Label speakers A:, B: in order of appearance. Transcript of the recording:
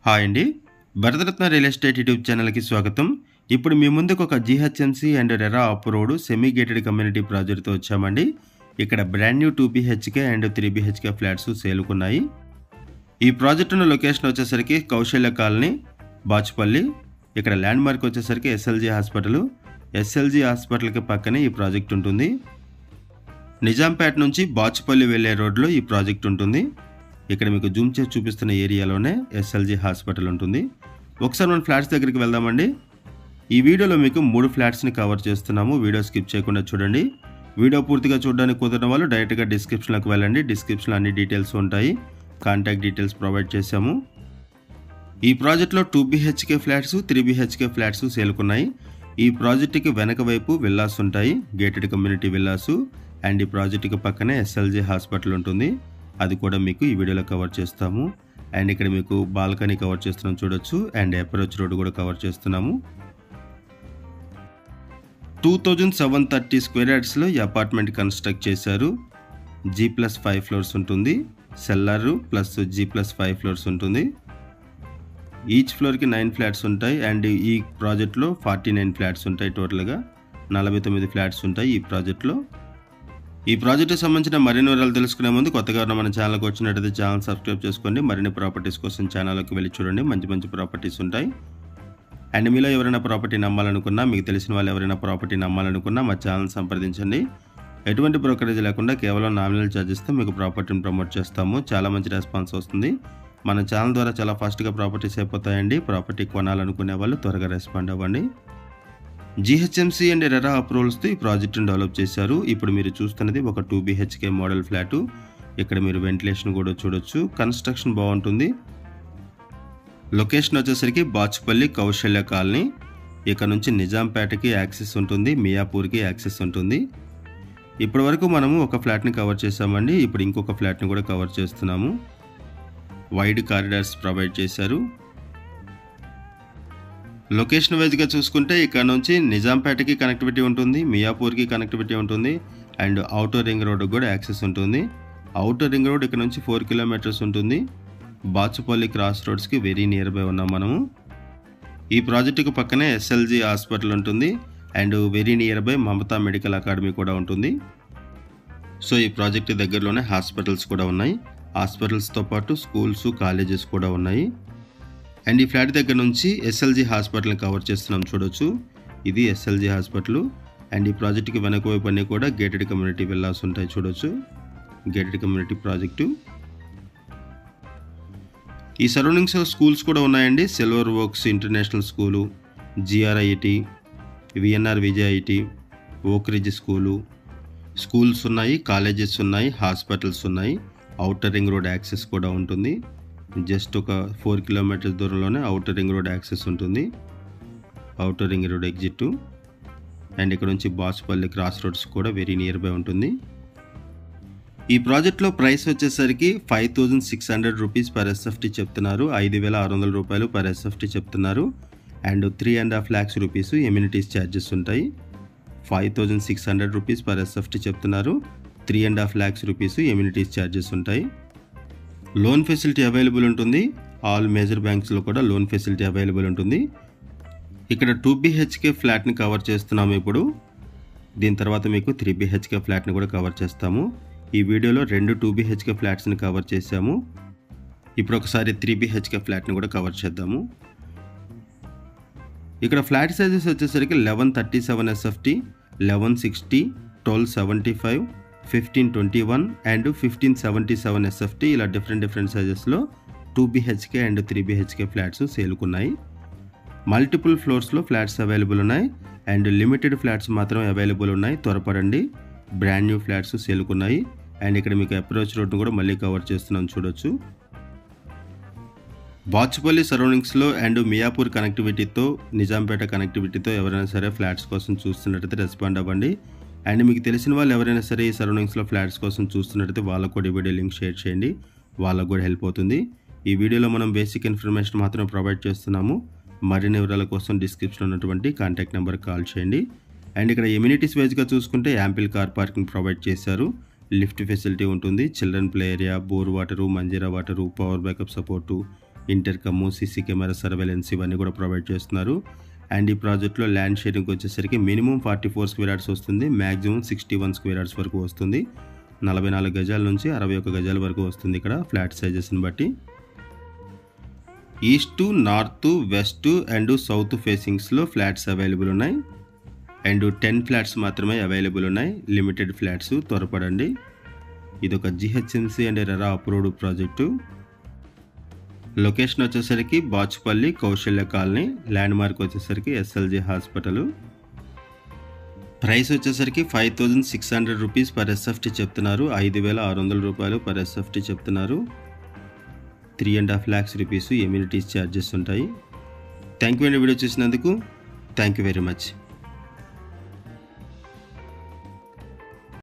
A: Hi అండి. Bharat Ratna real estate YouTube ఛానల్‌కి స్వాగతం. ఇప్పుడు మీ ముందుకు ఒక GHMC and RERA approved semi gated community ప్రాజెక్ట్‌తో వచ్చామండి. ఇక్కడ brand new 2 BHK and 3 BHK flats సేల్‌కున్నాయి. ఈ ప్రాజెక్ట్ ఉన్న లొకేషన్ వచ్చేసరికి కౌశల్య కాలనీ, బాచుపల్లి. ఇక్కడ ల్యాండ్ మార్క్ వచ్చేసరికి ఎస్ఎల్జీ హాస్పిటల్. ఎస్ఎల్జీ హాస్పిటల్‌కి పక్కనే ఈ ప్రాజెక్ట్ ఉంటుంది. నిజాంపేట నుంచి బాచుపల్లి వెళ్ళే రోడ్లో ఈ ప్రాజెక్ట్ ఉంటుంది. ఇక్కడ మీకు జూమ్ చేసి చూపిస్తున్న ఏరియాలోనే ఎస్ఎల్జీ హాస్పిటల్ ఉంటుంది. ఒకసారి మనం ఫ్లాట్స్ దగ్గరికి వెళ్దామండి. ఈ వీడియోలో మీకు 3 ఫ్లాట్స్ని కవర్ చేస్తున్నాము. వీడియో స్కిప్ చేయకుండా చూడండి. వీడియో పూర్తిగా చూడడానికి కుదరని వాళ్ళు డైరెక్ట్గా డిస్క్రిప్షన్లోకి వెళ్ళండి. డిస్క్రిప్షన్లో అన్ని డీటెయిల్స్ ఉంటాయి. కాంటాక్ట్ డీటెయిల్స్ ప్రొవైడ్ చేశాము. ఈ ప్రాజెక్ట్లో 2 బీహెచ్కే ఫ్లాట్స్, 3 బీహెచ్కే ఫ్లాట్స్ సేల్కున్నాయి. ఈ ప్రాజెక్టుకి వెనక వైపు విల్లాస్ ఉంటాయి, గేటెడ్ కమ్యూనిటీ విల్లాసు. అండ్ ఈ ప్రాజెక్టుకి పక్కనే ఎస్ఎల్జీ హాస్పిటల్ ఉంటుంది. అది కూడా మీకు ఈ వీడియోలో కవర్ చేస్తాము. అండ్ ఇక్కడ మీకు బాల్కనీ కవర్ చేస్తున్నాం చూడొచ్చు. అండ్ అప్రోచ్ రోడ్ కూడా కవర్ చేస్తున్నాము. 2730 స్క్వేర్ యార్డ్స్లో ఈ అపార్ట్మెంట్ కన్స్ట్రక్ట్ చేశారు. G+5 ఫ్లోర్స్ ఉంటుంది. సెల్లార్ ప్లస్ G+5 ఫ్లోర్స్ ఉంటుంది. ఈచ్ ఫ్లోర్కి 9 ఫ్లాట్స్ ఉంటాయి. అండ్ ఈ ప్రాజెక్ట్లో 49 ఫ్లాట్స్ ఉంటాయి. టోటల్గా 49 ఫ్లాట్స్ ఉంటాయి ఈ ప్రాజెక్ట్లో. ఈ ప్రాజెక్టుకి సంబంధించిన మరిన్ని వివరాలు తెలుసుకునే ముందు కొత్తగా మన ఛానల్కి వచ్చినట్టయితే ఛానల్ సబ్స్క్రైబ్ చేసుకోండి. మరిన్ని ప్రాపర్టీస్ కోసం ఛానల్లోకి వెళ్ళి చూడండి. మంచి మంచి ప్రాపర్టీస్ ఉంటాయి. అండ్ మీలో ఎవరైనా ప్రాపర్టీ నమ్మాలనుకున్నా, మీకు తెలిసిన వాళ్ళు ఎవరైనా ప్రాపర్టీ నమ్మాలనుకున్నా మా ఛానల్ సంప్రదించండి. ఎటువంటి బ్రోకరేజ్ లేకుండా కేవలం నామినల్ ఛార్జెస్తో మీకు ప్రాపర్టీని ప్రమోట్ చేస్తాము. చాలా మంచి రెస్పాన్స్ వస్తుంది. మన ఛానల్ ద్వారా చాలా ఫాస్ట్గా ప్రాపర్టీస్ అయిపోతాయండి. ప్రాపర్టీ కొనాలనుకునే వాళ్ళు త్వరగా రెస్పాండ్ అవ్వండి. జీహెచ్ఎంసీ అండ్ రెరా అప్రూవల్స్తో ఈ ప్రాజెక్టును డెవలప్ చేశారు. ఇప్పుడు మీరు చూస్తున్నది ఒక 2 బీహెచ్కే మోడల్ ఫ్లాటు. ఇక్కడ మీరు వెంటిలేషన్ కూడా చూడొచ్చు. కన్స్ట్రక్షన్ బాగుంటుంది. లొకేషన్ వచ్చేసరికి బాచుపల్లి కౌశల్య కాలనీ. ఇక్కడ నుంచి నిజాంపేటకి యాక్సెస్ ఉంటుంది, మియాపూర్కి యాక్సెస్ ఉంటుంది. ఇప్పటి వరకు మనము ఒక ఫ్లాట్ని కవర్ చేసామండి. ఇప్పుడు ఇంకొక ఫ్లాట్ని కూడా కవర్ చేస్తున్నాము. వైడ్ కారిడార్స్ ప్రొవైడ్ చేశారు. లొకేషన్ వైజ్గా చూసుకుంటే ఇక్కడ నుంచి నిజాంపేటకి కనెక్టివిటీ ఉంటుంది, మియాపూర్కి కనెక్టివిటీ ఉంటుంది. అండ్ అవుటర్ రింగ్ రోడ్ కూడా యాక్సెస్ ఉంటుంది. అవుటర్ రింగ్ రోడ్ ఇక్కడ నుంచి 4 కిలోమీటర్స్ ఉంటుంది. బాచుపల్లి క్రాస్ రోడ్స్కి వెరీ నియర్ బై ఉన్నాం మనము. ఈ ప్రాజెక్టుకు పక్కనే ఎస్ఎల్జీ హాస్పిటల్ ఉంటుంది. And very near by Mamata medical academy కూడా ఉంటుంది. సో ఈ ప్రాజెక్టు దగ్గరలోనే హాస్పిటల్స్ కూడా ఉన్నాయి. హాస్పిటల్స్తో పాటు స్కూల్స్, కాలేజెస్ కూడా ఉన్నాయి. అండ్ ఈ ఫ్లాట్ దగ్గర నుంచి ఎస్ఎల్జీ హాస్పిటల్ని కవర్ చేస్తున్నాం చూడొచ్చు. ఇది ఎస్ఎల్జీ హాస్పిటల్. అండ్ ఈ ప్రాజెక్టుకి వెనక వైపు అన్నీ కూడా గేటెడ్ కమ్యూనిటీ విల్లాస్ ఉంటాయి చూడొచ్చు. Gated community project. ఈ సరౌండింగ్స్ స్కూల్స్ కూడా ఉన్నాయండి. Silver Oaks International School, GRIT, VNR VJIT, Oakridge school, schools ఉన్నాయి, కాలేజెస్ ఉన్నాయి, హాస్పిటల్స్ ఉన్నాయి. అవుటర్ రింగ్ రోడ్ యాక్సెస్ కూడా ఉంటుంది. జస్ట్ ఒక 4 కిలోమీటర్స్ దూరంలోనే అవుటర్ రింగ్ రోడ్ యాక్సెస్ ఉంటుంది. Outer ring road exit. And ఇక్కడ నుంచి బాచుపల్లి క్రాస్ రోడ్స్ కూడా వెరీ నియర్ బై ఉంటుంది. ఈ ప్రాజెక్ట్లో ప్రైస్ వచ్చేసరికి 5600 రూపీస్ పర్ SFT చెప్తున్నారు. 5600 రూపాయలు పర్ SFT చెప్తున్నారు. And 3.5 lakhs rupees amenities charges ఉంటాయి. 5600 రూపీస్ పర్ SFT చెప్తున్నారు. 3.5 lakhs రూపీస్ ఎమ్యూనిటీస్ ఛార్జెస్ ఉంటాయి. లోన్ ఫెసిలిటీ అవైలబుల్ ఉంటుంది. ఆల్ మేజర్ బ్యాంక్స్లో కూడా లోన్ ఫెసిలిటీ అవైలబుల్ ఉంటుంది. ఇక్కడ 2 బీహెచ్కే ఫ్లాట్ని కవర్ చేస్తున్నాము ఇప్పుడు. దీని తర్వాత మీకు 3 బీహెచ్కే ఫ్లాట్ని కూడా కవర్ చేస్తాము. ఈ వీడియోలో 2 బీహెచ్కే ఫ్లాట్స్ని కవర్ చేసాము. ఇప్పుడు ఒకసారి 3 బీహెచ్కే ఫ్లాట్ని కూడా కవర్ చేద్దాము. ఇక్కడ ఫ్లాట్ సైజెస్ వచ్చేసరికి 1137 SFT, 1160, 1275, 1521 అండ్ 1577 SFT. ఇలా డిఫరెంట్ సైజెస్లో 2 బీహెచ్కే అండ్ 3 బీహెచ్కే ఫ్లాట్స్ సేల్కున్నాయి. మల్టిపుల్ ఫ్లోర్స్లో ఫ్లాట్స్ అవైలబుల్ ఉన్నాయి. అండ్ లిమిటెడ్ ఫ్లాట్స్ మాత్రమే అవైలబుల్ ఉన్నాయి. త్వరపడండి. బ్రాండ్ న్యూ ఫ్లాట్స్ సేల్కున్నాయి. అండ్ ఇక్కడ మీకు అప్రోచ్ రోడ్ను కూడా మళ్ళీ కవర్ చేస్తున్నాం చూడొచ్చు. బాచుపల్లి సరౌండింగ్స్లో అండ్ మియాపూర్ కనెక్టివిటీతో, నిజాంపేట కనెక్టివిటీతో ఎవరైనా సరే ఫ్లాట్స్ కోసం చూస్తున్నట్టయితే రెస్పాండ్ అవ్వండి. అండ్ మీకు తెలిసిన వాళ్ళు ఎవరైనా సరే ఈ సరౌండింగ్స్లో ఫ్లాట్స్ కోసం చూస్తున్నట్టయితే వాళ్ళకు కూడా ఈ వీడియో లింక్ షేర్ చేయండి. వాళ్ళకు కూడా హెల్ప్ అవుతుంది. ఈ వీడియోలో మనం బేసిక్ ఇన్ఫర్మేషన్ మాత్రం ప్రొవైడ్ చేస్తున్నాము. మరిన్ని వివరాల కోసం డిస్క్రిప్షన్లో ఉన్నటువంటి కాంటాక్ట్ నెంబర్కి కాల్ చేయండి. అండ్ ఇక్కడ ఎమ్యూనిటీస్ వైజ్గా చూసుకుంటే యాంపిల్ కార్ పార్కింగ్ ప్రొవైడ్ చేశారు. లిఫ్ట్ ఫెసిలిటీ ఉంటుంది, children play area, bore water, Manjira water, power backup support, intercom, CC camera surveillance ఇవన్నీ కూడా ప్రొవైడ్ చేస్తున్నారు. అండ్ ఈ ప్రాజెక్ట్లో ల్యాండ్ షేరింగ్ వచ్చేసరికి మినిమం 44 స్క్వేర్ యార్డ్స్ వస్తుంది, మ్యాక్సిమం 61 స్క్వేర్ యార్డ్స్ వరకు వస్తుంది. 44 గజాల నుంచి 61 గజాల వరకు వస్తుంది ఇక్కడ ఫ్లాట్ సైజెస్ని బట్టి. East, north, west and south ఫేసింగ్స్లో ఫ్లాట్స్ అవైలబుల్ ఉన్నాయి. అండ్ 10 ఫ్లాట్స్ మాత్రమే అవైలబుల్ ఉన్నాయి, లిమిటెడ్ ఫ్లాట్స్, త్వరపడండి. ఇదొక GHMC and RERA approved project. Location వచ్చేసరికి Bachupally Kausalya colony, landmark వచ్చేసరికి ఎస్ఎల్జీ హాస్పిటల్. ప్రైస్ వచ్చేసరికి 5600 రూపీస్ పర్ ఎస్ఎఫ్టీ చెప్తున్నారు, 5600 రూపాయలు పర్ ఎస్ఎఫ్టీ చెప్తున్నారు. 3.5 lakhs రూపీస్ ఎమ్యూనిటీస్ ఛార్జెస్ ఉంటాయి. థ్యాంక్ యూ అండి వీడియో చూసినందుకు. Thank you very much.